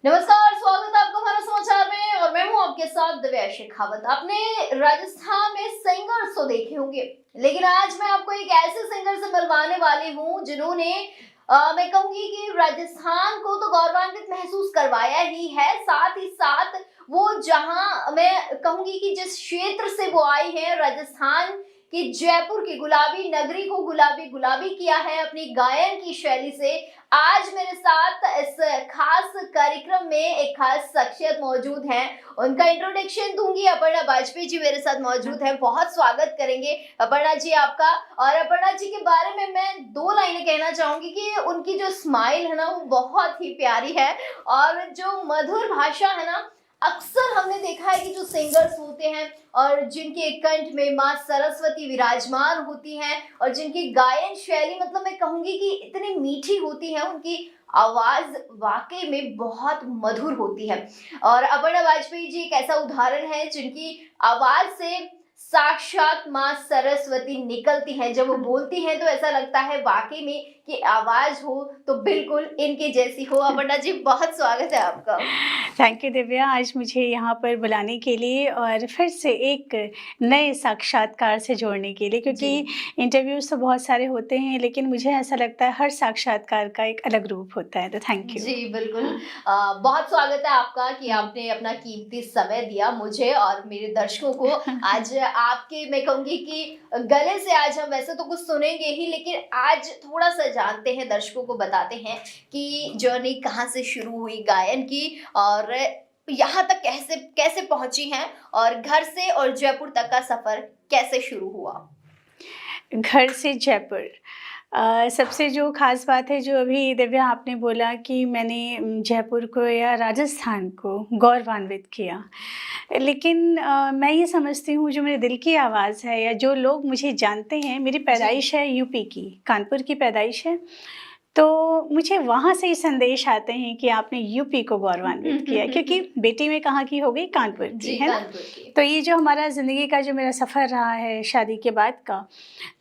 नमस्कार, स्वागत है आपका हमारे समाचार में और मैं हूं आपके साथ दिव्या शेखावत। आपने राजस्थान में सिंगर्स तो देखे होंगे, लेकिन आज मैं आपको एक ऐसे सिंगर से मिलवाने वाली हूं जिन्होंने मैं कहूंगी कि राजस्थान को तो गौरवान्वित महसूस करवाया ही है। साथ ही साथ वो जहां मैं कहूंगी कि जिस क्षेत्र से वो आई है, राजस्थान कि जयपुर की गुलाबी नगरी को गुलाबी गुलाबी किया है अपनी गायन की शैली से। आज मेरे साथ इस खास कार्यक्रम में एक खास शख्सियत मौजूद हैं। उनका इंट्रोडक्शन दूंगी। अपर्णा बाजपेयी जी मेरे साथ मौजूद हैं। बहुत स्वागत करेंगे अपर्णा जी आपका। और अपर्णा जी के बारे में मैं दो लाइनें कहना चाहूंगी कि उनकी जो स्माइल है ना, वो बहुत ही प्यारी है और जो मधुर भाषा है ना, अक्सर हमने देखा है कि जो सिंगर्स होते हैं और जिनके कंठ में माँ सरस्वती विराजमान होती हैं और जिनकी गायन शैली मतलब मैं कहूंगी कि इतनी मीठी होती है, उनकी आवाज वाकई में बहुत मधुर होती है। और अपर्णा बाजपेयी जी एक ऐसा उदाहरण है जिनकी आवाज से साक्षात माँ सरस्वती निकलती हैं। जब वो बोलती हैं तो ऐसा लगता है वाकई में कि आवाज हो तो बिल्कुल इनके जैसी हो। अपर्णा जी, बहुत स्वागत है आपका। थैंक यू दिव्या, आज मुझे यहाँ पर बुलाने के लिए और फिर से एक नए साक्षात्कार से जोड़ने के लिए, क्योंकि इंटरव्यूज़ तो बहुत सारे होते हैं लेकिन मुझे ऐसा लगता है हर साक्षात्कार का एक अलग रूप होता है। तो थैंक यू जी बिल्कुल। बहुत स्वागत है आपका कि आपने अपना कीमती समय दिया मुझे और मेरे दर्शकों को। आज आपके मैं कहूंगी कि गले से आज हम वैसे तो कुछ सुनेंगे ही, लेकिन आज थोड़ा सा जानते हैं, दर्शकों को बताते हैं कि जर्नी कहाँ से शुरू हुई गायन की और यहाँ तक कैसे कैसे पहुंची हैं और घर से और जयपुर तक का सफर कैसे शुरू हुआ। घर से जयपुर। सबसे जो ख़ास बात है, जो अभी दिव्या आपने बोला कि मैंने जयपुर को या राजस्थान को गौरवान्वित किया, लेकिन मैं ये समझती हूँ जो मेरे दिल की आवाज़ है या जो लोग मुझे जानते हैं, मेरी पैदाइश है यूपी की, कानपुर की पैदाइश है। तो मुझे वहाँ से ही संदेश आते हैं कि आपने यूपी को गौरवान्वित किया, क्योंकि बेटी में कहाँ की हो गई, कानपुर की, है ना। तो ये जो हमारा ज़िंदगी का जो मेरा सफ़र रहा है शादी के बाद का,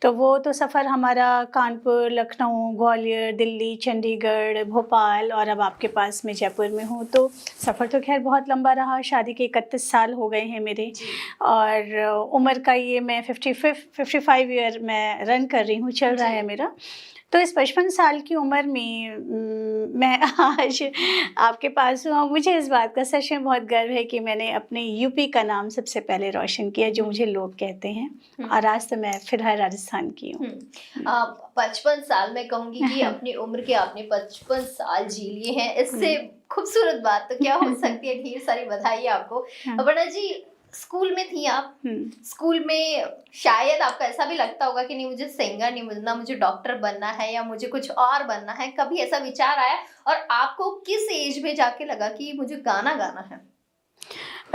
तो वो तो सफ़र हमारा कानपुर, लखनऊ, ग्वालियर, दिल्ली, चंडीगढ़, भोपाल और अब आपके पास मैं जयपुर में हूँ। तो सफ़र तो खैर बहुत लंबा रहा। शादी के 31 साल हो गए हैं मेरे और उम्र का ये मैं 55 ईयर मैं रन कर रही हूँ, चल रहा है मेरा। तो इस 55 साल की उम्र में मैं आज आपके पास हूँ। मुझे इस बात का सच में बहुत गर्व है कि मैंने अपने यूपी का नाम सबसे पहले रोशन किया, जो मुझे लोग कहते हैं। और आज तो मैं फिलहाल राजस्थान की हूँ। 55 साल मैं कहूँगी कि अपनी उम्र के आपने 55 साल जी लिए हैं। इससे खूबसूरत बात तो क्या हो सकती है। ढेर सारी बधाई आपको। अपर्णा जी, स्कूल में थी आप, स्कूल में शायद आपको ऐसा भी लगता होगा कि नहीं, मुझे सिंगर नहीं बनना, मुझे डॉक्टर बनना है या मुझे कुछ और बनना है। कभी ऐसा विचार आया और आपको किस एज में जाके लगा कि मुझे गाना गाना है?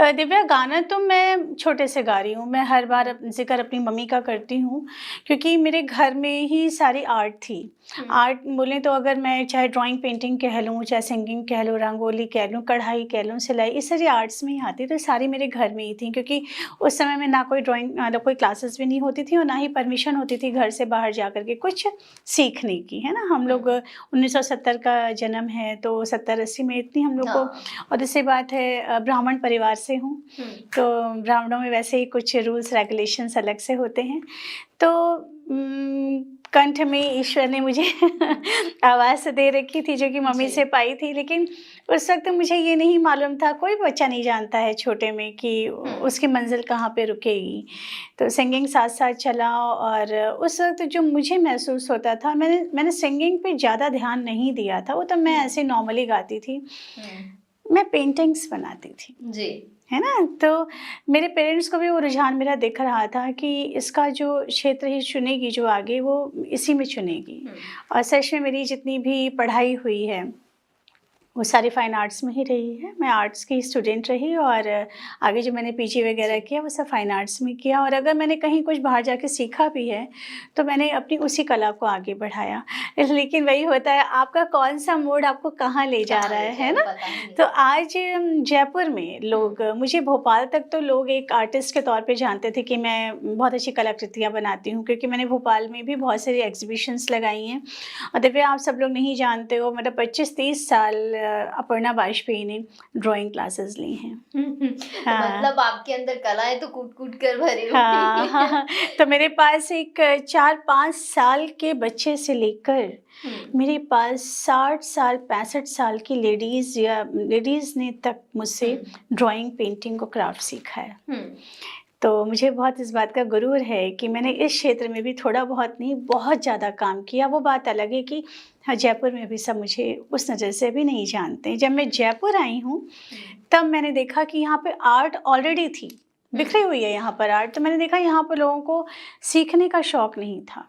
दिव्या, गाना तो मैं छोटे से गा रही हूँ। मैं हर बार ज़िक्र अपनी मम्मी का करती हूँ, क्योंकि मेरे घर में ही सारी आर्ट थी। आर्ट बोलें तो अगर मैं चाहे ड्राइंग पेंटिंग कह लूँ, चाहे सिंगिंग कह लूँ, रंगोली कह लूँ, कढ़ाई कह लूँ, सिलाई, ये सारी आर्ट्स में ही आती, तो सारी मेरे घर में ही थी। क्योंकि उस समय में ना कोई ड्राइंग कोई क्लासेस भी नहीं होती थी और ना ही परमिशन होती थी घर से बाहर जा कर के कुछ सीखने की, है ना। हम लोग 1970 का जन्म है, तो 70-80 में इतनी हम लोग को। और दूसरी बात है, ब्राह्मण परिवार से हूँ, तो ब्राह्मणों में वैसे ही कुछ रूल्स रेगुलेशंस अलग से होते हैं। तो कंठ में ईश्वर ने मुझे आवाज़ दे रखी थी, जो कि मम्मी से पाई थी। लेकिन उस वक्त मुझे ये नहीं मालूम था, कोई बच्चा नहीं जानता है छोटे में कि उसकी मंजिल कहाँ पे रुकेगी। तो सिंगिंग साथ साथ चला और उस वक्त जो मुझे महसूस होता था, मैंने सिंगिंग पे ज़्यादा ध्यान नहीं दिया था। वो तो मैं ऐसे नॉर्मली गाती थी। मैं पेंटिंग्स बनाती थी जी, है ना। तो मेरे पेरेंट्स को भी वो रुझान मेरा दिख रहा था कि इसका जो क्षेत्र ही चुनेगी, जो आगे वो इसी में चुनेगी। और सच में मेरी जितनी भी पढ़ाई हुई है वो सारी फाइन आर्ट्स में ही रही है। मैं आर्ट्स की स्टूडेंट रही और आगे जो मैंने पीजी वगैरह किया वो सब फाइन आर्ट्स में किया। और अगर मैंने कहीं कुछ बाहर जाके सीखा भी है तो मैंने अपनी उसी कला को आगे बढ़ाया। लेकिन वही होता है, आपका कौन सा मोड़ आपको कहाँ ले जा रहा है ना। तो आज जयपुर में लोग, मुझे भोपाल तक तो लोग एक आर्टिस्ट के तौर पर जानते थे कि मैं बहुत अच्छी कलाकृतियाँ बनाती हूँ, क्योंकि मैंने भोपाल में भी बहुत सारी एग्जीबिशंस लगाई हैं। और दिव्या, आप सब लोग नहीं जानते हो, मतलब 25-30 साल अपर्णा वाजपेयी ने ड्राइंग क्लासेस ली हैं। हाँ। मतलब आपके अंदर कलाएं तो कूट कूट कर भरी हुई हाँ, हैं। हाँ, तो मेरे पास एक 4-5 साल के बच्चे से लेकर मेरे पास 60 साल 65 साल की लेडीज़ ने तक मुझसे ड्राइंग, पेंटिंग और क्राफ्ट सीखा है। तो मुझे बहुत इस बात का गुरूर है कि मैंने इस क्षेत्र में भी थोड़ा बहुत नहीं, बहुत ज़्यादा काम किया। वो बात अलग है कि हाँ, जयपुर में भी सब मुझे उस नज़र से भी नहीं जानते। जब मैं जयपुर आई हूँ तब मैंने देखा कि यहाँ पे आर्ट ऑलरेडी थी, बिखरी हुई है यहाँ पर आर्ट। तो मैंने देखा यहाँ पर लोगों को सीखने का शौक़ नहीं था।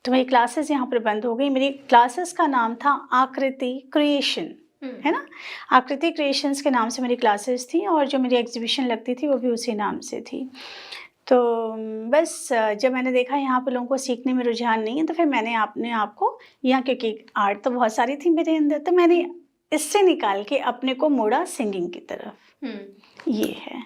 तो मेरी क्लासेस यहाँ पर बंद हो गई। मेरी क्लासेस का नाम था आकृति क्रिएशन, है ना। आकृति क्रिएशंस के नाम से मेरी क्लासेस थी और जो मेरी एग्जीबिशन लगती थी वो भी उसी नाम से थी। तो बस जब मैंने देखा यहाँ पर लोगों को सीखने में रुझान नहीं है तो फिर मैंने अपने आप को यहाँ, क्योंकि आर्ट तो बहुत सारी थी मेरे अंदर, तो मैंने इससे निकाल के अपने को मोड़ा सिंगिंग की तरफ। ये है।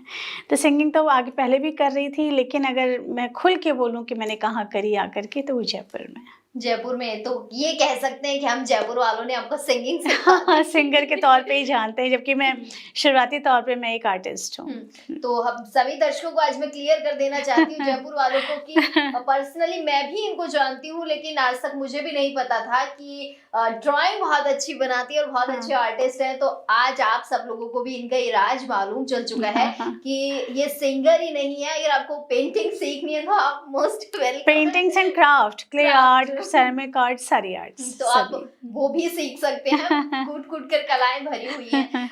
तो सिंगिंग तो आगे पहले भी कर रही थी, लेकिन अगर मैं खुल के बोलूँ कि मैंने कहाँ करी आकर के, तो वो जयपुर में। जयपुर में तो ये कह सकते हैं कि हम जयपुर वालों ने आपको सिंगिंग से हाँ, सिंगर के तौर पे ही जानते हैं, जबकि मैं शुरुआती तौर पे मैं एक आर्टिस्ट हूँ। तो हम सभी दर्शकों को आज मैं क्लियर कर देना चाहती हूँ जयपुर वालों को कि पर्सनली मैं भी इनको जानती हूँ, लेकिन आज तक मुझे भी नहीं पता था कि ड्राइंग बहुत अच्छी बनाती है और बहुत अच्छे आर्टिस्ट हैं। तो आज आप सब लोगों को भी इनका ये राज मालूम चल चुका है कि ये सिंगर ही नहीं है। अगर आपको पेंटिंग सीखनी है तो आप most welcome. Paintings and craft, clay art, ceramic art, सारी आर्ट्स, तो आप वो भी सीख सकते हैं। कूट कूट कर कलाएं भरी हुई हैं।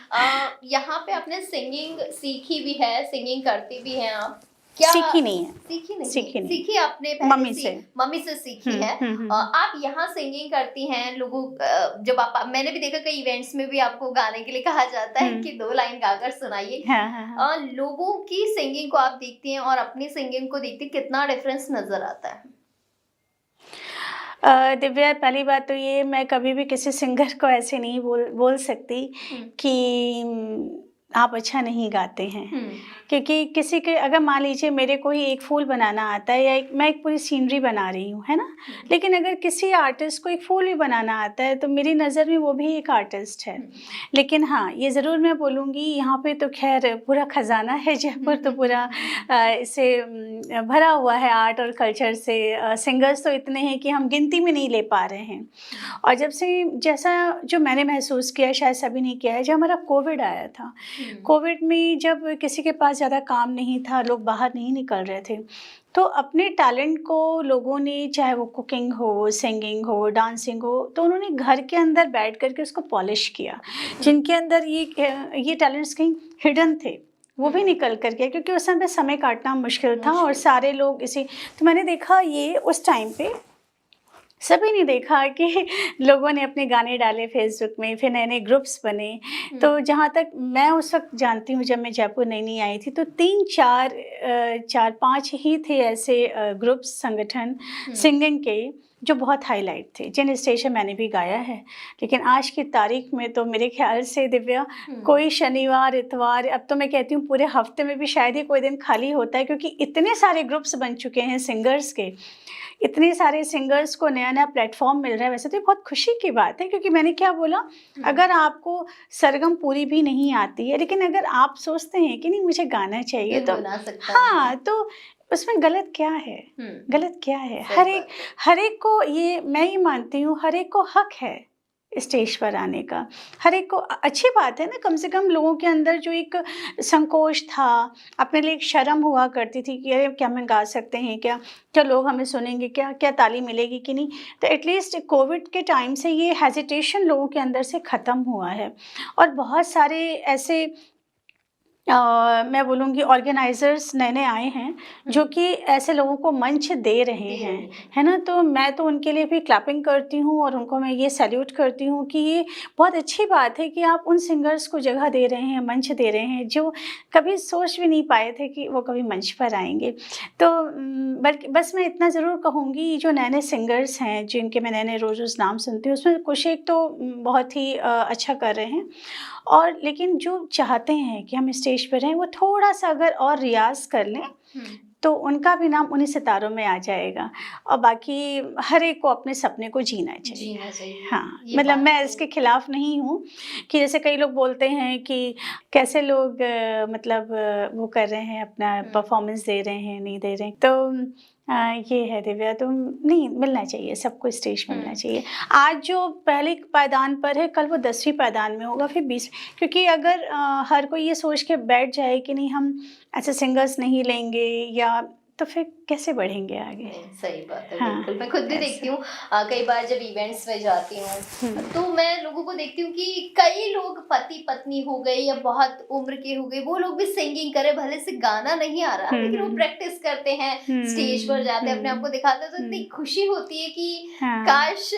यहाँ पे आपने सिंगिंग सीखी भी है, सिंगिंग करती भी हैं आप? क्या सीखी नहीं है? सीखी आपने मम्मी से सीखी है। आप यहाँ सिंगिंग करती हैं, लोगों जब आप, मैंने भी देखा कई इवेंट्स में भी आपको गाने के लिए कहा जाता है कि 2 लाइन गाकर सुनाइए। लोगों की सिंगिंग को आप देखती हैं और अपनी सिंगिंग को देखती हैं, कितना डिफरेंस नजर आता है? दिव्या, पहली बात तो ये, मैं कभी भी किसी सिंगर को ऐसे नहीं बोल सकती कि आप अच्छा नहीं गाते हैं, क्योंकि किसी के, अगर मान लीजिए मेरे को ही एक फूल बनाना आता है या मैं एक पूरी सीनरी बना रही हूँ, है ना, लेकिन अगर किसी आर्टिस्ट को एक फूल भी बनाना आता है तो मेरी नज़र में वो भी एक आर्टिस्ट है। लेकिन हाँ, ये ज़रूर मैं बोलूँगी, यहाँ पे तो खैर पूरा ख़जाना है जयपुर, तो पूरा इससे भरा हुआ है आर्ट और कल्चर से। सिंगर्स तो इतने हैं कि हम गिनती में नहीं ले पा रहे हैं। और जब से, जैसा जो मैंने महसूस किया, शायद सभी ने किया है, जब हमारा कोविड आया था, कोविड में जब किसी के पास ज़्यादा काम नहीं था, लोग बाहर नहीं निकल रहे थे, तो अपने टैलेंट को लोगों ने, चाहे वो कुकिंग हो, सिंगिंग हो, डांसिंग हो, तो उन्होंने घर के अंदर बैठ करके उसको पॉलिश किया। जिनके अंदर ये टैलेंट्स कहीं हिडन थे, वो भी निकल कर गया, क्योंकि उस समय काटना मुश्किल था और सारे लोग इसी, तो मैंने देखा ये उस टाइम पे सभी ने देखा कि लोगों ने अपने गाने डाले फेसबुक में, फिर नए नए ग्रुप्स बने। तो जहाँ तक मैं उस वक्त जानती हूँ, जब मैं जयपुर नई आई थी, तो 3-4-5 ही थे ऐसे ग्रुप्स, संगठन सिंगिंग के, जो बहुत हाईलाइट थे, जिन स्टेज पे मैंने भी गाया है। लेकिन आज की तारीख में तो मेरे ख्याल से दिव्या, कोई शनिवार, इतवार, अब तो मैं कहती हूँ पूरे हफ्ते में भी शायद ही कोई दिन खाली होता है, क्योंकि इतने सारे ग्रुप्स बन चुके हैं सिंगर्स के, इतने सारे सिंगर्स को नया नया प्लेटफॉर्म मिल रहा है। वैसे तो बहुत खुशी की बात है, क्योंकि मैंने क्या बोला, अगर आपको सरगम पूरी भी नहीं आती है, लेकिन अगर आप सोचते हैं कि नहीं मुझे गाना चाहिए, तो हाँ, तो उसमें गलत क्या है? गलत क्या है? हर एक को, ये मैं ही मानती हूँ, हर एक को हक है स्टेज पर आने का। हर एक को अच्छी बात है ना, कम से कम लोगों के अंदर जो एक संकोच था, अपने लिए एक शर्म हुआ करती थी कि अरे क्या हम गा सकते हैं क्या, क्या लोग हमें सुनेंगे, क्या ताली मिलेगी कि नहीं। तो एटलीस्ट कोविड के टाइम से ये हेजिटेशन लोगों के अंदर से ख़त्म हुआ है। और बहुत सारे ऐसे मैं बोलूँगी ऑर्गेनाइज़र्स नए आए हैं जो कि ऐसे लोगों को मंच दे रहे हैं, है ना। तो मैं तो उनके लिए भी क्लैपिंग करती हूँ और उनको मैं ये सैल्यूट करती हूँ कि ये बहुत अच्छी बात है कि आप उन सिंगर्स को जगह दे रहे हैं, मंच दे रहे हैं, जो कभी सोच भी नहीं पाए थे कि वो कभी मंच पर आएंगे। तो बल्कि बस मैं इतना ज़रूर कहूँगी, जो नए सिंगर्स हैं जिनके मैं नए रोज़ नाम सुनती हूँ, उसमें कुछ एक तो बहुत ही अच्छा कर रहे हैं, और लेकिन जो चाहते हैं कि हम स्टेज पर रहें, वो थोड़ा सा अगर और रियाज़ कर लें तो उनका भी नाम उन्हीं सितारों में आ जाएगा। और बाकी हर एक को अपने सपने को जीना चाहिए। जीना चाहिए। हाँ, ये मतलब बात मैं तो इसके खिलाफ नहीं हूँ कि जैसे कई लोग बोलते हैं कि कैसे लोग मतलब वो कर रहे हैं, अपना परफॉर्मेंस दे रहे हैं, नहीं दे रहे हैं। तो ये है दिव्या, तो नहीं, मिलना चाहिए सबको, स्टेज मिलना चाहिए। आज जो पहले पायदान पर है, कल वो 10वीं पायदान में होगा, फिर 20, क्योंकि अगर हर कोई ये सोच के बैठ जाए कि नहीं हम ऐसे सिंगर्स नहीं लेंगे, या तो फिर कैसे बढ़ेंगे आगे। नहीं, सही बात है। हाँ, बिल्कुल, मैं खुद भी देखती हूँ कई बार जब इवेंट्स में जाती हूँ तो मैं लोगों को देखती हूँ कि कई लोग पति पत्नी हो गए या बहुत उम्र के हो गए, वो लोग भी सिंगिंग करे, भले से गाना नहीं आ रहा लेकिन वो प्रैक्टिस करते हैं, स्टेज पर जाते हैं, अपने आप को दिखाते हैं, तो इतनी खुशी होती है कि काश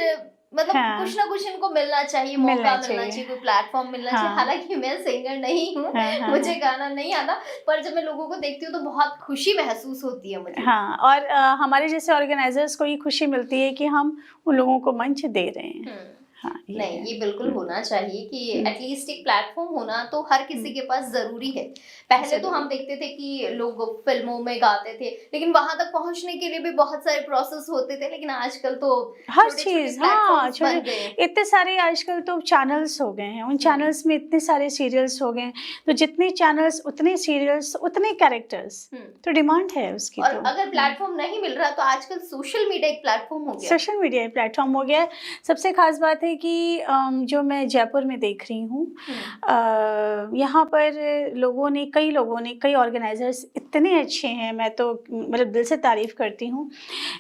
मतलब कुछ ना कुछ इनको मिलना चाहिए, मौका मिलना चाहिए, कोई प्लेटफॉर्म मिलना चाहिए। हालांकि मैं सिंगर नहीं हूँ, मुझे गाना नहीं आता, पर जब मैं लोगों को देखती हूँ तो बहुत खुशी महसूस होती है मुझे। हाँ, और हमारे जैसे ऑर्गेनाइजर्स को ये खुशी मिलती है कि हम उन लोगों को मंच दे रहे हैं। हाँ, नहीं, ये बिल्कुल होना चाहिए कि एटलीस्ट एक प्लेटफॉर्म होना तो हर किसी के पास जरूरी है। पहले तो हम देखते थे कि लोग फिल्मों में गाते थे, लेकिन वहां तक पहुंचने के लिए भी बहुत सारे प्रोसेस होते थे, लेकिन आजकल तो हर चीज, हाँ, बन गए। इतने सारे आजकल तो चैनल्स हो गए हैं, उन चैनल्स में इतने सारे सीरियल्स हो गए, तो जितने चैनल्स उतने सीरियल्स उतने कैरेक्टर्स, तो डिमांड है उसकी। और तो अगर प्लेटफॉर्म नहीं मिल रहा तो आजकल सोशल मीडिया एक प्लेटफॉर्म हो गया। सोशल मीडिया एक प्लेटफॉर्म हो गया है। सबसे खास बात है कि जो मैं जयपुर में देख रही हूँ, यहाँ पर कई लोगों ने, कई ऑर्गेनाइजर्स इतने अच्छे हैं, मैं तो मतलब दिल से तारीफ़ करती हूँ,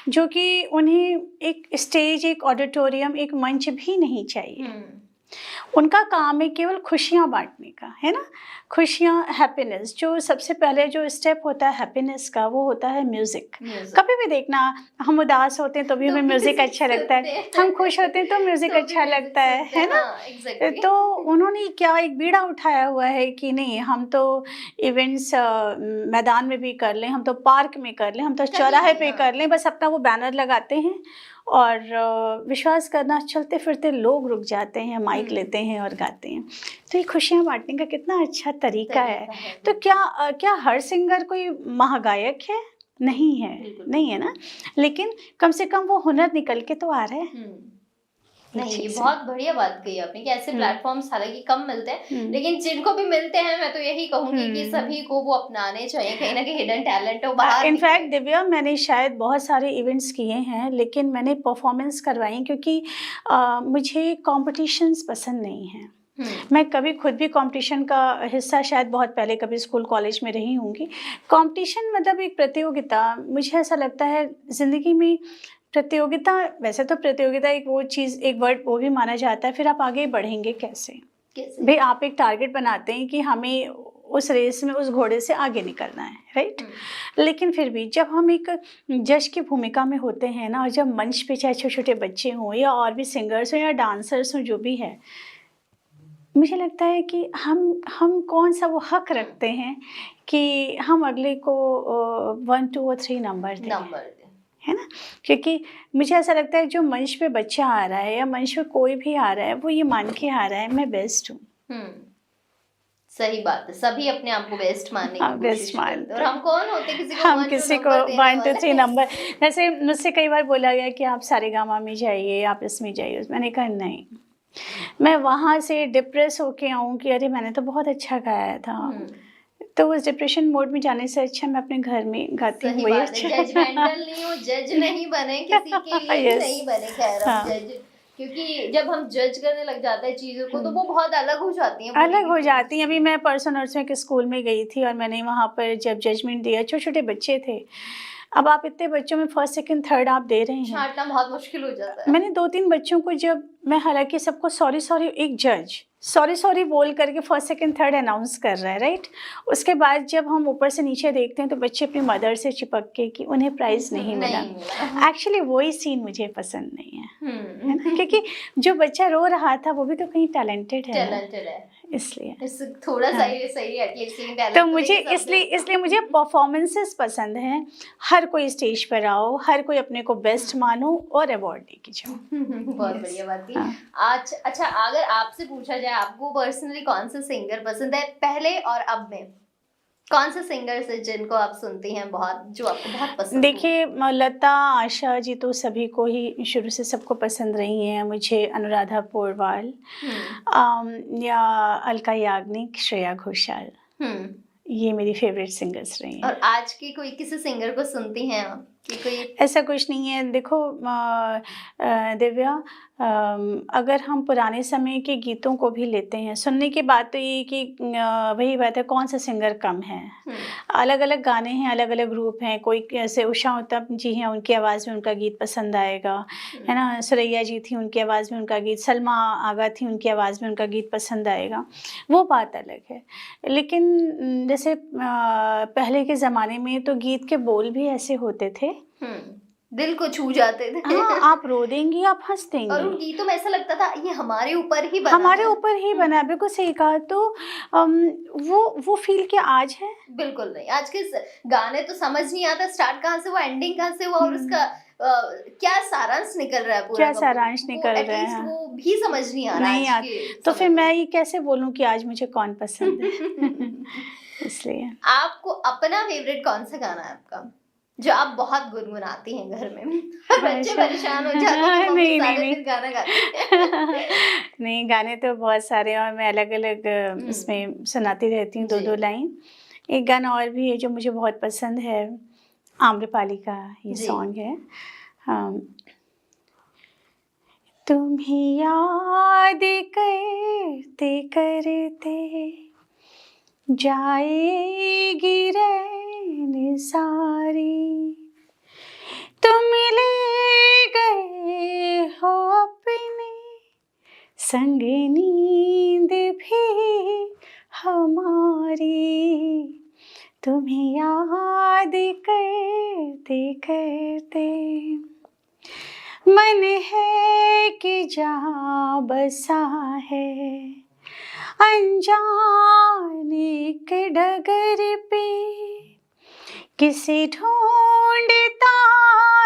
जो कि उन्हें एक स्टेज, एक ऑडिटोरियम, एक मंच भी नहीं चाहिए। उनका काम है केवल खुशियाँ बांटने का, है ना, खुशियाँ, हैप्पीनेस। जो सबसे पहले जो स्टेप होता है हैप्पीनेस का, वो होता है म्यूज़िक। कभी भी देखना, हम उदास होते हैं तो भी हमें म्यूज़िक अच्छा लगता है, हम खुश होते हैं तो म्यूज़िक अच्छा लगता है ना। तो उन्होंने क्या एक बीड़ा उठाया हुआ है कि नहीं, हम तो इवेंट्स मैदान में भी कर लें, हम तो पार्क में कर लें, हम तो चौराहे पे कर लें, बस अपना वो बैनर लगाते हैं और विश्वास करना, चलते फिरते लोग रुक जाते हैं, माइक लेते हैं और गाते हैं। तो ये खुशियाँ बांटने का कितना अच्छा तरीका है। तो क्या हर सिंगर कोई महागायक है? नहीं है, नहीं है ना, लेकिन कम से कम वो हुनर निकल के तो आ रहा है। नहीं, ये बहुत बढ़िया बात कही आपने कि ऐसे प्लेटफॉर्म्स हालांकि कम मिलते हैं, लेकिन जिनको भी मिलते हैं मैं तो यही कहूंगी कि सभी को वो अपनाने चाहिए। कहीं ना कहीं हिडन टैलेंट है वो बाहर। इनफैक्ट दिव्या, मैंने शायद बहुत सारे इवेंट्स किए हैं, लेकिन मैंने परफॉर्मेंस करवाई क्योंकि मुझे कॉम्पिटिशन्स पसंद नहीं हैं। मैं कभी खुद भी कंपटीशन का हिस्सा शायद बहुत पहले कभी स्कूल कॉलेज में रही होंगी। कंपटीशन मतलब एक प्रतियोगिता, मुझे ऐसा लगता है ज़िंदगी में प्रतियोगिता, वैसे तो प्रतियोगिता एक वो चीज़, एक वर्ड वो भी माना जाता है, फिर आप आगे बढ़ेंगे कैसे? भाई आप एक टारगेट बनाते हैं कि हमें उस रेस में उस घोड़े से आगे निकलना है, राइट? लेकिन फिर भी जब हम एक जज की भूमिका में होते हैं ना, और जब मंच पे चाहे छोटे छोटे बच्चे हों या और भी सिंगर्स हों या डांसर्स हों, जो भी है, मुझे लगता है कि हम कौन सा वो हक रखते हैं कि हम अगले को 1, 2 और 3 नंबर दें, है ना? क्योंकि मुझे ऐसा लगता है जो मंच पे बच्चा आ रहा है या मंच पे कोई भी आ रहा है, वो ये मान के आ रहा है मैं बेस्ट हूँ। सही बात है, सभी अपने आप को बेस्ट मानने की कोशिश करते हैं। और हम कौन होते हैं किसी को 1, 2, 3 नंबर। जैसे मुझसे कई बार बोला गया कि आप सारेगामा में जाइए, आप इसमें जाइए, मैंने कहा नहीं, मैं वहाँ से डिप्रेस होके आऊँ कि अरे मैंने तो बहुत अच्छा गाया था, तो उस डिप्रेशन मोड में जाने से अच्छा मैं अपने घर में गाती हूँ। जजमेंटल नहीं हो, जज नहीं बने, किसी के लिए नहीं बने, खैर हम जज, क्योंकि जब हम जज करने लग जाते हैं चीज़ों को तो वो बहुत अलग हो जाती हैं, अलग हो जाती हैं। अभी मैं परसों नर्सरी के स्कूल में गई थी और मैंने वहाँ पर जब जजमेंट दिया, छोटे छोटे बच्चे थे, अब आप इतने बच्चों में फर्स्ट सेकंड थर्ड आप दे रहे हैं, छांटना बहुत मुश्किल हो जाता है। मैंने 2-3 बच्चों को, जब मैं हालांकि सबको सॉरी एक जज सॉरी बोल करके फर्स्ट सेकंड थर्ड अनाउंस कर रहा है, राइट? उसके बाद जब हम ऊपर से नीचे देखते हैं तो बच्चे अपनी मदर से चिपक के कि उन्हें प्राइज़ नहीं मिला। एक्चुअली वही सीन मुझे पसंद नहीं है ना? क्योंकि जो बच्चा रो रहा था वो भी तो कहीं टैलेंटेड है, इसलिए थोड़ा सही है। तो मुझे इसलिए मुझे परफॉर्मेंसेस पसंद हैं। हर कोई स्टेज पर आओ, हर कोई अपने को बेस्ट मानो और अवार्ड लेके जाओ। बहुत बढ़िया बात थी। आज अच्छा, अगर आपसे पूछा जाए आपको पर्सनली कौन सा सिंगर पसंद है पहले और अब में? कौन से सिंगर्स है जिनको आप सुनती हैं बहुत, जो आपको बहुत पसंद हो? देखिए लता, आशा जी तो सभी को ही शुरू से सबको पसंद रही हैं। मुझे अनुराधा पौडवाल या अलका याग्निक, श्रेया घोषाल, हम्म। ये मेरी फेवरेट सिंगर्स रही हैं। और आज की कोई किसी सिंगर को सुनती हैं आप कि कोई? ऐसा कुछ नहीं है। देखो दिव्या, अगर हम पुराने समय के गीतों को भी लेते हैं, सुनने की बात तो ये कि वही बात है, कौन सा सिंगर कम है। अलग अलग गाने हैं, अलग अलग ग्रुप हैं। कोई ऐसे उषा उत्तम जी हैं, उनकी आवाज़ में उनका गीत पसंद आएगा, है ना। सुरैया जी थी, उनकी आवाज़ में उनका गीत, सलमा आगा थी, उनकी आवाज़ में उनका गीत पसंद आएगा, वो बात अलग है। लेकिन जैसे पहले के ज़माने में तो गीत के बोल भी ऐसे होते थे, दिल को छू जाते थे। हाँ, आप रो देंगी, आप हंस देंगी। और उन गीतों में ऐसा लगता था ये हमारे ऊपर ही बना हमारे है। ऊपर ही बना है, बिल्कुल सही कहा। तो वो फील क्या आज है? बिल्कुल नहीं। आज के गाने तो समझ नहीं आता स्टार्ट कहाँ से हुआ, एंडिंग कहाँ से हुआ, और उसका क्या सारांश निकल रहा है पूरा क्या का सारांश वो निकल रहा है, वो भी समझ नहीं आ रहा नहीं आज आ। के तो समय फिर में। मैं ये कैसे बोलूं कि आज मुझे कौन पसंद है? इसलिए आपको अपना फेवरेट कौन सा गाना है आपका जो आप बहुत गुनगुनाती हैं घर में? बच्चे परेशान हो जाते हैं कि मम्मी सारे दिन गाना गाती है। नहीं, गाने तो बहुत सारे हैं और मैं अलग अलग उसमें सुनाती रहती हूँ, दो दो लाइन। एक गाना और भी है जो मुझे बहुत पसंद है, आम्रपाली का ये सॉन्ग है। तुम्हें याद करते करते जाएगी रैन सारी, तुम ले गए हो अपने संग नींद भी हमारी, तुम्हें याद करते करते मन है कि जहाँ बसा है अनजाने के डगर पे, किसे ढूंढता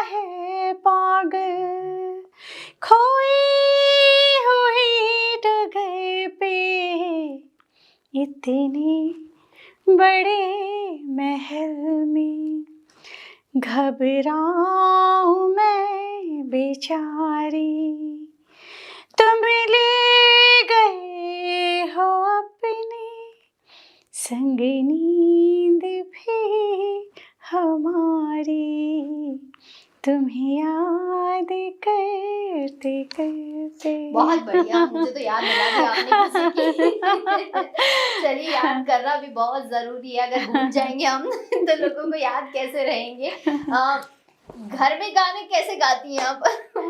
है पागल खोई हुई डगर पे, इतने बड़े महल में घबराऊं मैं बेचारी, तुम ले गए हो अपने संग नींद भी हमारी, तुम्हें याद करते करते। बहुत बढ़िया, मुझे तो याद दिला दिया आपने किसी की। चलिए, याद करना भी बहुत जरूरी है, अगर भूल जाएंगे हम तो लोगों को याद कैसे रहेंगे। घर में गाने कैसे गाती हैं आप?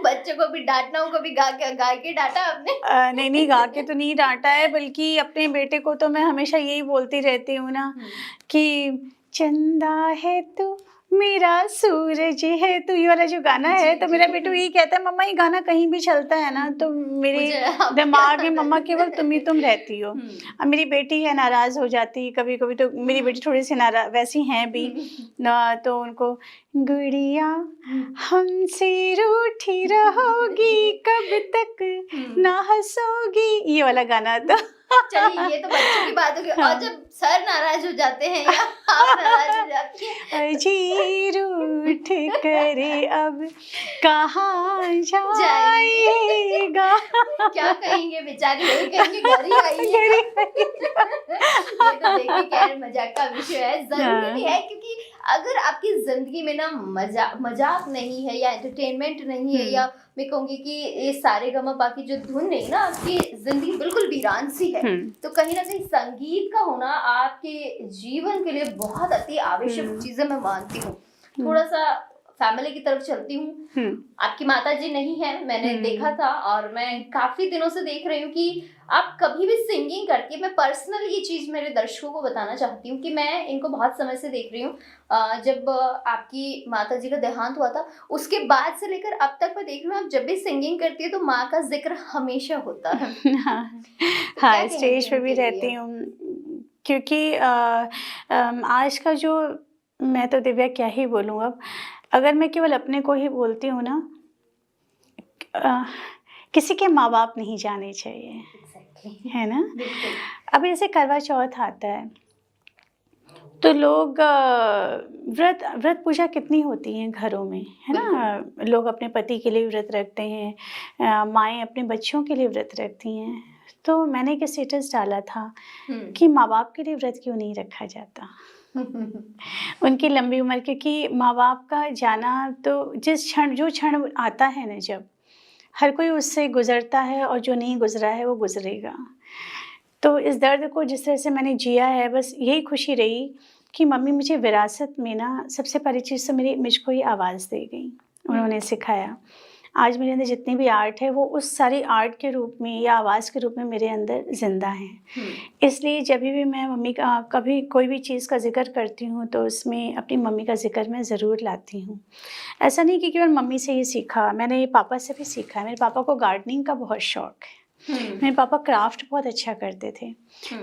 बच्चों को भी डांटना हो, कभी गा के डांटा आपने? नहीं, गा के तो नहीं डांटा है, बल्कि अपने बेटे को तो मैं हमेशा यही बोलती रहती हूँ ना कि चंदा है तू, मेरा सूरज है तू, ये वाला जो गाना है, तो मेरा बेटू यही कहता है, मम्मा ये गाना कहीं भी चलता है ना तो मेरे दिमाग में मम्मा केवल तुम ही तुम रहती हो। अब मेरी बेटी है, नाराज हो जाती है कभी कभी, तो मेरी बेटी थोड़ी सी नाराज वैसी हैं भी ना, तो उनको गुड़िया हमसे रूठी रहोगी कब तक ना हंसोगी, ये वाला गाना था। चलिए, ये तो बच्चों की बात होगी। और जब सर नाराज हो जाते हैं या आप नाराज हो जाती हैं, अजी रूठ करे अब कहाँ जाएगा, क्या कहेंगे बेचारी? यही कहेंगे घर ही आइए। ये तो देखिए खैर मजाक का विषय है, जरूरी भी है, क्योंकि अगर आपकी जिंदगी में ना मजाक नहीं है या एंटरटेनमेंट नहीं है, या मैं कहूंगी कि ये सारे गमा बाकी जो धुन नहीं ना, आपकी जिंदगी बिल्कुल वीरान सी है। तो कहीं ना कहीं संगीत का होना आपके जीवन के लिए बहुत अति आवश्यक चीजें मैं मानती हूँ। थोड़ा सा फैमिली की तरफ चलती हूँ। आपकी माताजी नहीं है, मैंने देखा था, और मैं काफी दिनों से देख रही हूँ कि आप कभी भी सिंगिंग करती है। मैं पर्सनल ये चीज मेरे दर्शकों को बताना चाहती हूँ कि मैं इनको बहुत समय से देख रही हूँ। जब आपकी माताजी का देहांत हुआ था, उसके बाद से लेकर अब तक मैं देख रही हूँ, आप जब भी सिंगिंग करती है तो माँ का जिक्र हमेशा होता है। हाँ, स्टेज पे भी रहती हूँ, क्योंकि आज का जो, मैं तो दिव्या क्या ही बोलूँ अब, अगर मैं केवल अपने को ही बोलती हूँ ना, किसी के माँ बाप नहीं जाने चाहिए, है ना। अब जैसे करवा चौथ आता है, तो लोग व्रत व्रत पूजा कितनी होती हैं घरों में, है ना? लोग अपने पति के लिए व्रत रखते हैं, माएँ अपने बच्चों के लिए व्रत रखती हैं। तो मैंने एक स्टेटस डाला था कि माँ-बाप के लिए व्रत क्यों नहीं रखा जाता? उनकी लंबी उम्र, क्योंकि माँ-बाप का जाना तो जो क्षण आता है ना, जब हर कोई उससे गुज़रता है और जो नहीं गुज़रा है वो गुज़रेगा। तो इस दर्द को जिस तरह से मैंने जिया है, बस यही खुशी रही कि मम्मी मुझे विरासत में ना सबसे पहली चीज़ तो मुझको ये आवाज़ दे गई। उन्होंने सिखाया। आज मेरे अंदर जितनी भी आर्ट है वो उस सारी आर्ट के रूप में या आवाज़ के रूप में मेरे अंदर ज़िंदा है। इसलिए जब भी मैं मम्मी का कभी कोई भी चीज़ का ज़िक्र करती हूँ तो उसमें अपनी मम्मी का ज़िक्र मैं ज़रूर लाती हूँ। ऐसा नहीं कि केवल मम्मी से ही सीखा, मैंने पापा से भी सीखा है। मेरे पापा को गार्डनिंग का बहुत शौक़ है। मेरे पापा क्राफ्ट बहुत अच्छा करते थे।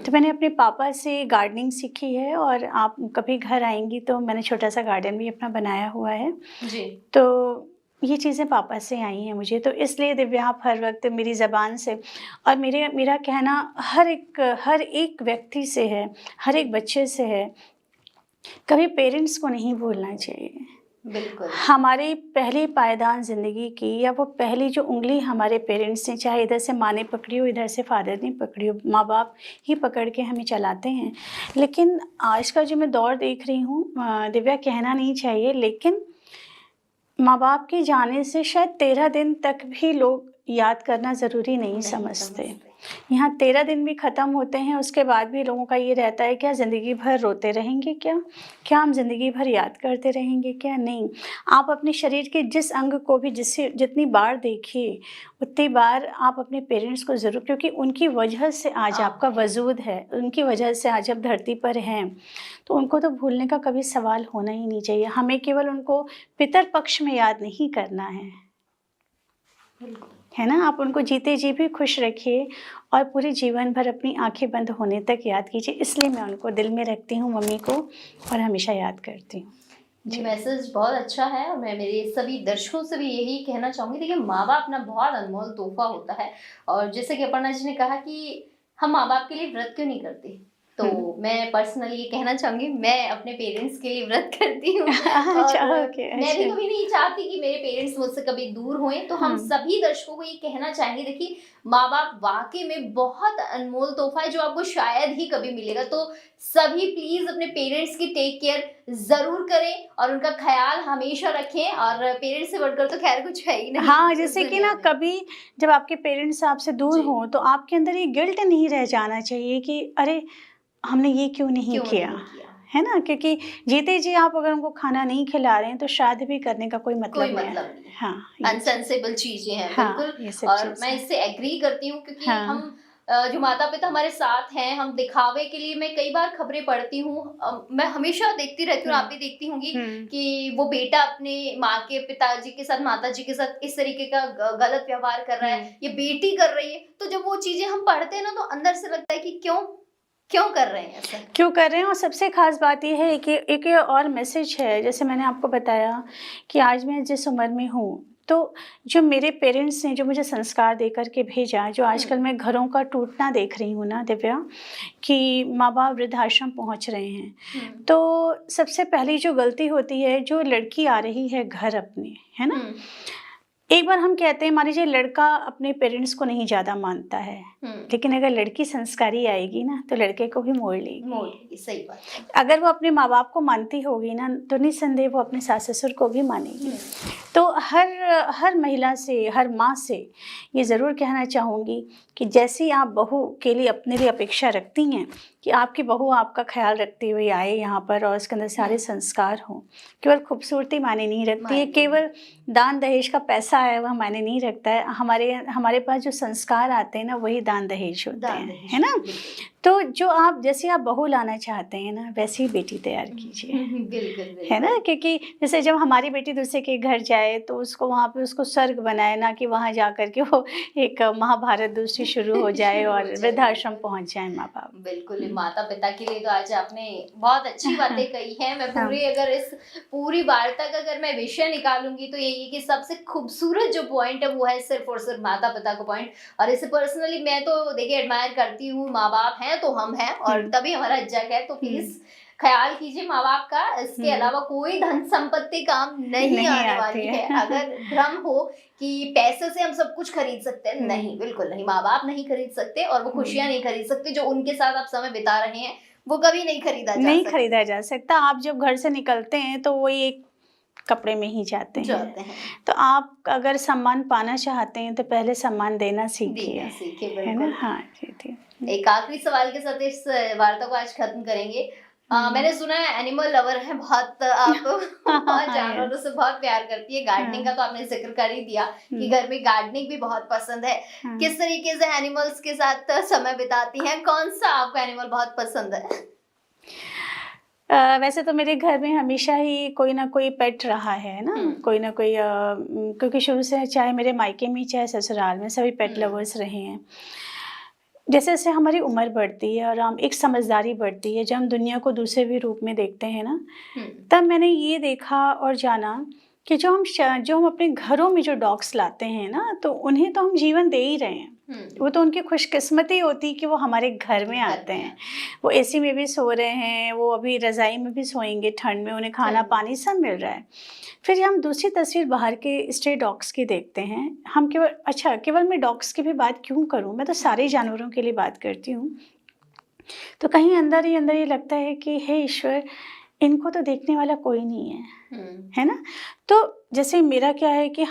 तो मैंने अपने पापा से गार्डनिंग सीखी है, और आप कभी घर आएँगी तो मैंने छोटा-सा गार्डन भी अपना बनाया हुआ है। जी। तो ये चीज़ें पापा से आई हैं मुझे, तो इसलिए दिव्या आप हर वक़्त मेरी ज़बान से और मेरा कहना हर एक व्यक्ति से है, हर एक बच्चे से है, कभी पेरेंट्स को नहीं भूलना चाहिए। बिल्कुल। हमारी पहली पायदान ज़िंदगी की, या वो पहली जो उँगली हमारे पेरेंट्स ने, चाहे इधर से माँ ने पकड़ी हो, इधर से फादर ने पकड़ी हो, माँ-बाप ही पकड़ के हमें चलाते हैं। लेकिन आज का जो मैं दौर देख रही हूँ, दिव्या, कहना नहीं चाहिए, लेकिन माँ-बाप के जाने से शायद 13 दिन तक भी लोग याद करना ज़रूरी नहीं समझते। यहाँ 13 दिन भी ख़त्म होते हैं, उसके बाद भी लोगों का ये रहता है, क्या ज़िंदगी भर रोते रहेंगे क्या? क्या हम ज़िंदगी भर याद करते रहेंगे क्या? नहीं। आप अपने शरीर के जिस अंग को भी जितनी बार देखिए, उतनी बार आप अपने पेरेंट्स को ज़रूर, क्योंकि उनकी वजह से आज आपका वजूद है, उनकी वजह से आज आप धरती पर हैं, तो उनको तो भूलने का कभी सवाल होना ही नहीं चाहिए। हमें केवल उनको पितर पक्ष में याद नहीं करना है ना? आप उनको जीते जी भी खुश रखिए और पूरे जीवन भर अपनी आंखें बंद होने तक याद कीजिए। इसलिए मैं उनको दिल में रखती हूँ, मम्मी को, और हमेशा याद करती हूँ। जी, मैसेज बहुत अच्छा है और मैं मेरे सभी दर्शकों से भी यही कहना चाहूँगी, देखिए माँ-बाप ना बहुत अनमोल तोहफ़ा होता है, और जैसे कि अपर्णा जी ने कहा कि हम माँ-बाप के लिए व्रत क्यों नहीं करते? तो मैं पर्सनली ये कहना चाहूँगी, मैं अपने पेरेंट्स के लिए व्रत करती हूँ और मैं भी कभी नहीं चाहती कि मेरे पेरेंट्स मुझसे कभी दूर होएँ। तो हम सभी दर्शकों को ये कहना चाहेंगे, देखिए माँ-बाप वाक़ई में बहुत अनमोल तोहफ़ा है जो आपको शायद ही कभी मिलेगा। तो सभी प्लीज़ अपने पेरेंट्स की टेक केयर ज़रूर करें और उनका ख़्याल हमेशा रखें, और पेरेंट्स से बढ़कर तो ख़ैर कुछ है ही नहीं। हाँ, जैसे कि ना कभी जब आपके पेरेंट्स आपसे दूर हों तो आपके अंदर ये गिल्ट नहीं रह जाना चाहिए कि अरे! हमने ये क्यों नहीं किया, है ना? क्योंकि जीते जी आप अगर उनको खाना नहीं खिला रहे हैं तो शादी भी करने का कोई मतलब नहीं है। हाँ, अनसेंसिबल चीज़ें हैं, हाँ, बिल्कुल। और मैं इससे एग्री करती हूँ, क्योंकि हम जो माता-पिता हमारे साथ हैं, हम दिखावे के लिए, मैं कई बार खबरें पढ़ती हूँ, मैं हमेशा देखती रहती हूँ, आप भी देखती होंगी कि वो बेटा अपने माँ के पिताजी के साथ, माताजी के साथ इस तरीके का गलत व्यवहार कर रहा है, ये बेटी कर रही है। तो जब वो चीज़ें हम पढ़ते हैं ना, तो अंदर से लगता है कि क्यों कर रहे हैं ऐसा? क्यों कर रहे हैं? और सबसे ख़ास बात ये है कि एक और मैसेज है, जैसे मैंने आपको बताया कि आज मैं जिस उम्र में हूँ, तो जो मेरे पेरेंट्स ने जो मुझे संस्कार दे कर के भेजा, जो आजकल मैं घरों का टूटना देख रही हूँ ना दिव्या, कि माँ-बाप वृद्धाश्रम पहुँच रहे हैं। तो सबसे पहली जो गलती होती है, जो लड़की आ रही है घर अपने, है ना? एक बार हम कहते हैं, मान लीजिए लड़का अपने पेरेंट्स को नहीं ज़्यादा मानता है, लेकिन अगर लड़की संस्कारी आएगी ना तो लड़के को भी मोड़ लेगी। सही बात है। अगर वो अपने माँ बाप को मानती होगी ना तो निस्संदेह वो अपने सास ससुर को भी मानेगी। तो हर महिला से, हर माँ से ये ज़रूर कहना चाहूँगी कि जैसी आप बहू के लिए अपने लिए अपेक्षा रखती हैं कि आपकी बहू आपका ख्याल रखते हुए आए यहाँ पर और उसके अंदर सारे संस्कार हों, केवल खूबसूरती मायने नहीं रखती है, केवल दान दहेज का पैसा है वह मायने नहीं रखता है। हमारे पास जो संस्कार आते हैं ना वही दान दहेज होते हैं, है ना? तो जो आप जैसे आप बहू लाना चाहते हैं ना वैसी ही बेटी तैयार कीजिए, बिल्कुल, है ना? क्योंकि जैसे जब हमारी बेटी दूसरे के घर जाए तो उसको वहाँ पे उसको स्वर्ग बनाए, ना कि वहाँ जा कर के वो एक महाभारत दूसरी शुरू हो जाए और वृद्धाश्रम पहुँच जाए माँ बाप। बिल्कुल, माता पिता के लिए तो आज आपने बहुत अच्छी बातें कही हैं। मैं अगर इस पूरी वार्ता का अगर मैं विषय निकालूंगी तो यही है कि सबसे खूबसूरत जो पॉइंट है वो है सिर्फ और सिर्फ माता पिता का पॉइंट। और इसे पर्सनली मैं तो देखिए एडमायर करती हूँ, माँ बाप हैं तो हम हैं और तभी हमारा जग है। तो प्लीज ख्याल कीजिए माँ बाप का, इसके अलावा कोई धन संपत्ति काम नहीं आने वाली है। अगर भ्रम हो कि पैसे से हम सब कुछ खरीद सकते हैं, नहीं, बिल्कुल नहीं। माँ बाप नहीं खरीद सकते और वो खुशियां नहीं खरीद सकते जो उनके साथ आप समय बिता रहे हैं, वो कभी नहीं खरीदा जा सकता। आप जब घर से निकलते हैं तो वही एक कपड़े में ही जाते हैं। तो आप अगर सम्मान पाना चाहते हैं तो पहले सम्मान देना सीखिए, है ना। हाँ जी। एक आखिरी सवाल के साथ इस वार्ता को आज खत्म करेंगे। मैंने सुना है एनिमल लवर है बहुत आप, बहुत जानवरों से बहुत प्यार करती है। गार्डनिंग का तो आपने जिक्र कर ही दिया कि घर में गार्डनिंग भी बहुत पसंद है। किस तरीके से एनिमल्स के साथ समय बिताती हैं? कौन सा आपको एनिमल बहुत पसंद है? वैसे तो मेरे घर में हमेशा ही कोई ना कोई पेट रहा है ना, कोई ना कोई, क्योंकि शुरू से चाहे मेरे मायके में चाहे ससुराल में सभी पेट लवर्स रहे हैं। जैसे जैसे हमारी उम्र बढ़ती है और हम एक समझदारी बढ़ती है, जब हम दुनिया को दूसरे भी रूप में देखते हैं ना, तब मैंने ये देखा और जाना कि जो हम अपने घरों में जो डॉग्स लाते हैं ना, तो उन्हें तो हम जीवन दे ही रहे हैं। वो तो उनकी खुशकिस्मती होती कि वो हमारे घर में आते हैं। वो एसी में भी सो रहे हैं, वो अभी रज़ाई में भी सोएंगे ठंड में, उन्हें खाना पानी सब मिल रहा है। फिर हम दूसरी तस्वीर बाहर के स्ट्रे डॉग्स की देखते हैं। हम केवल मैं डॉग्स की भी बात क्यों करूं, मैं तो सारे जानवरों के लिए बात करती हूँ। तो कहीं अंदर ही ये लगता है कि हे ईश्वर, इनको तो देखने वाला कोई नहीं है ना। तो जैसे मेरा क्या है कि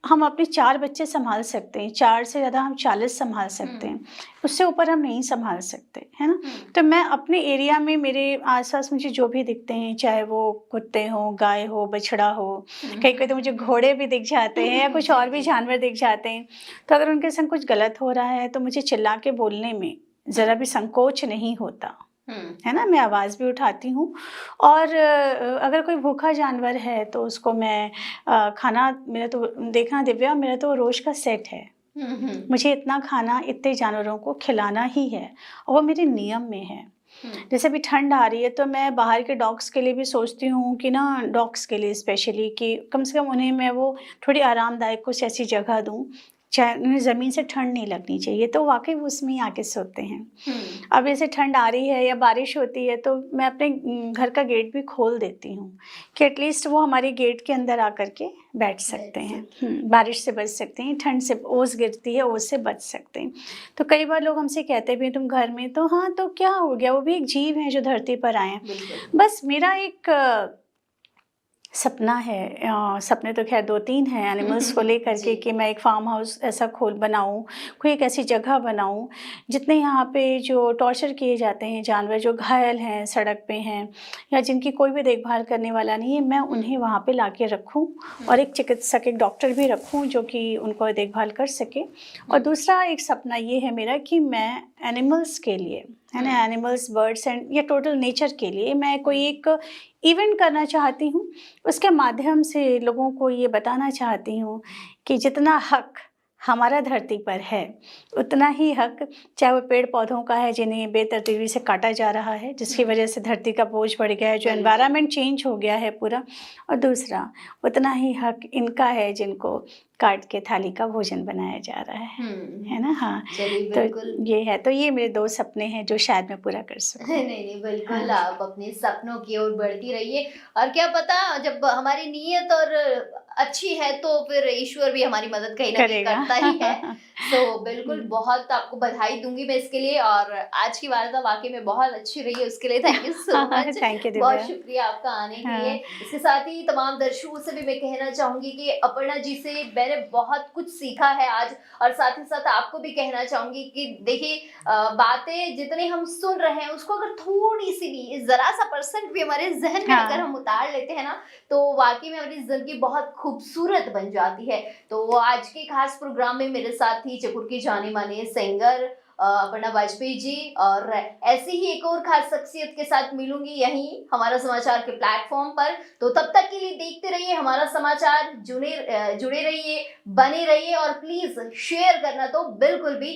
हम अपने 4 बच्चे संभाल सकते हैं, 4 से ज़्यादा हम 40 संभाल सकते हैं, उससे ऊपर हम नहीं संभाल सकते, है ना। तो मैं अपने एरिया में मेरे आसपास मुझे जो भी दिखते हैं, चाहे वो कुत्ते हो, गाय हो, बछड़ा हो, कहीं तो मुझे घोड़े भी दिख जाते हैं या कुछ और भी जानवर दिख जाते हैं, तो अगर उनके संग कुछ गलत हो रहा है तो मुझे चिल्ला के बोलने में ज़रा भी संकोच नहीं होता, है ना। मैं आवाज़ भी उठाती हूँ। और अगर कोई भूखा जानवर है तो उसको मैं खाना, मेरा तो देखना दिव्या, मेरा तो रोज़ का सेट है। मुझे इतना खाना इतने जानवरों को खिलाना ही है और वो मेरे नियम में है। जैसे अभी ठंड आ रही है तो मैं बाहर के डॉग्स के लिए भी सोचती हूँ कि ना, डॉग्स के लिए स्पेशली, कि कम से कम उन्हें मैं वो थोड़ी आरामदायक कुछ ऐसी जगह दूँ, चाहे उन्हें ज़मीन से ठंड नहीं लगनी चाहिए, तो वाकई वो उसमें ही आके सोते हैं। अब ऐसे ठंड आ रही है या बारिश होती है तो मैं अपने घर का गेट भी खोल देती हूँ कि एटलीस्ट वो हमारे गेट के अंदर आकर के बैठ सकते हैं, बारिश से बच सकते हैं, ठंड से ओस गिरती है, ओस से बच सकते हैं। तो कई बार लोग हमसे कहते भी हैं तुम घर में, तो हाँ, तो क्या हो गया, वो भी एक जीव है जो धरती पर आए हैं। बस मेरा एक सपना है, सपने तो खैर 2-3 हैं एनिमल्स को लेकर के, कि मैं एक फार्म हाउस ऐसा बनाऊं, कोई एक ऐसी जगह बनाऊं जितने यहाँ पे जो टॉर्चर किए जाते हैं जानवर, जो घायल हैं, सड़क पे हैं, या जिनकी कोई भी देखभाल करने वाला नहीं है, मैं उन्हें वहाँ पे लाके रखूं और एक चिकित्सक, एक डॉक्टर भी रखूं जो कि उनको देखभाल कर सके। और दूसरा एक सपना ये है मेरा कि मैं एनिमल्स के लिए, है ना, एनिमल्स, बर्ड्स एंड या टोटल नेचर के लिए मैं कोई एक इवेंट करना चाहती हूँ। उसके माध्यम से लोगों को ये बताना चाहती हूँ कि जितना हक हमारा धरती पर है, उतना ही हक चाहे वो पेड़ पौधों का है जिन्हें बेतरतीबी से काटा जा रहा है, जिसकी वजह से धरती का बोझ बढ़ गया है, जो एनवायरनमेंट चेंज हो गया है पूरा, और दूसरा उतना ही हक इनका है जिनको काट के थाली का भोजन बनाया जा रहा है ना। हाँ, तो ये है, तो ये मेरे 2 सपने हैं जो शायद मैं पूरा कर सकूं। नहीं, बिल्कुल। हाँ। आप अपने सपनों की ओर बढ़ती रहिए, और क्या पता, जब हमारी नीयत और अच्छी है तो फिर ईश्वर भी हमारी मदद कहीं ना कहीं करता ही है। तो बिल्कुल, बहुत आपको बधाई दूंगी मैं इसके लिए, और आज की वार्ता वाकई में बहुत अच्छी रही है, उसके लिए thank you so much. Thank you, बहुत शुक्रिया आपका आने के लिए। इसके साथ ही तमाम दर्शकों से भी मैं कहना चाहूंगी कि अपर्णा जी से मैंने बहुत कुछ सीखा है आज, और साथ ही साथ आपको भी कहना चाहूंगी कि देखिए, बातें जितनी हम सुन रहे हैं उसको अगर थोड़ी सी भी, जरा सा % भी हमारे जहन में अगर हम उतार लेते हैं ना, तो वाकई में हमारी जिंदगी बहुत खूबसूरत बन जाती है। तो आज के खास प्रोग्राम में मेरे साथ ही जयपुर की जाने माने सिंगर अपर्णा वाजपेयी जी, और ऐसी ही एक और खास शख्सियत के साथ मिलूंगी यहीं हमारा समाचार के प्लेटफॉर्म पर। तो तब तक के लिए देखते रहिए हमारा समाचार, जुड़े रहिए, बने रहिए, और प्लीज शेयर करना तो बिल्कुल भी